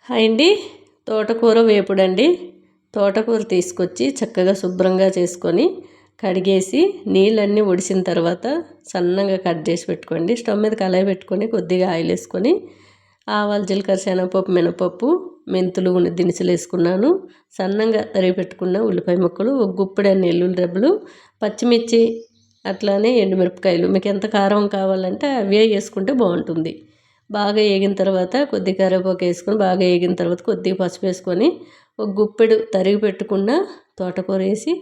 Hi అండి. తోటకూర వేపుడండి. తోటకూర తీసుకొచ్చి చక్కగా శుభ్రంగా చేసుకొని కడిగేసి నీళ్ళన్నీ ఒడిసిన తర్వాత సన్నగా కట్ చేసి పెట్టుకోండి. స్టవ్ మీద కళాయి పెట్టుకొని కొద్దిగా ఆయిల్ వేసుకొని ఆవాలు, జీలకర్ర, శనగపప్పు, మినపప్పు, మెంతులు, దినుసులు వేసుకున్నాను. సన్నగా తరిగి పెట్టుకున్న ఉల్లిపాయ ముక్కలు, ఒక గుప్పెడన్ని వెల్లుల్లి రెబ్బలు, పచ్చిమిర్చి, అట్లానే ఎండుమిరపకాయలు. మీకు ఎంత కారం కావాలంటే అవే వేసుకుంటే బాగుంటుంది. బాగా వేగిన తర్వాత కొద్దిగా కరివేపాకు వేసుకొని బాగా వేగిన తర్వాత కొద్దిగా పసుపు వేసుకొని ఒక గుప్పెడు తరిగి పెట్టుకున్న తోటకూర వేసి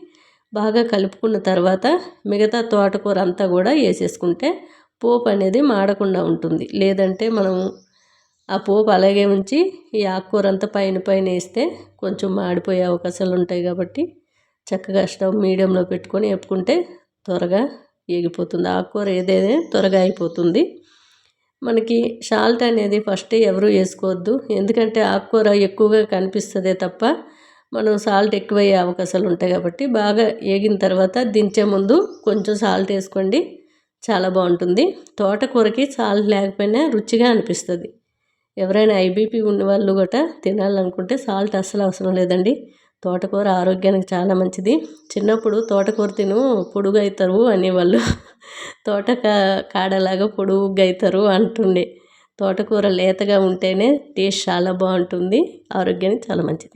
బాగా కలుపుకున్న తర్వాత మిగతా తోటకూర అంతా కూడా వేసేసుకుంటే పోపు అనేది మాడకుండా ఉంటుంది. లేదంటే మనం ఆ పోపు అలాగే ఉంచి ఈ ఆకుకూర అంతా పైన వేస్తే కొంచెం మాడిపోయే అవకాశాలు ఉంటాయి. కాబట్టి చక్కగా స్టవ్ మీడియంలో పెట్టుకొని వేపుకుంటే త్వరగా వేగిపోతుంది. ఆకుకూర ఏదైనా త్వరగా అయిపోతుంది. మనకి సాల్ట్ అనేది ఫస్ట్ ఎవరు వేసుకోవద్దు. ఎందుకంటే ఆకుకూర ఎక్కువగా కనిపిస్తుందే తప్ప మనం సాల్ట్ ఎక్కువయ్యే అవకాశాలు ఉంటాయి. కాబట్టి బాగా వేగిన తర్వాత దించే ముందు కొంచెం సాల్ట్ వేసుకోండి, చాలా బాగుంటుంది. తోటకూరకి సాల్ట్ లేకపోయినా రుచిగా అనిపిస్తుంది. ఎవరైనా ఐబీపీ ఉన్న వాళ్ళు గట్రా తినాలనుకుంటే సాల్ట్ అస్సలు అవసరం లేదండి. తోటకూర ఆరోగ్యానికి చాలా మంచిది. చిన్నప్పుడు తోటకూర తిను పొడుగు అవుతారు అనేవాళ్ళు. కాడలాగా పొడుగుగా అవుతారు అంటుండే. తోటకూర లేతగా ఉంటేనే టేస్ట్ చాలా బాగుంటుంది, ఆరోగ్యానికి చాలా మంచిది.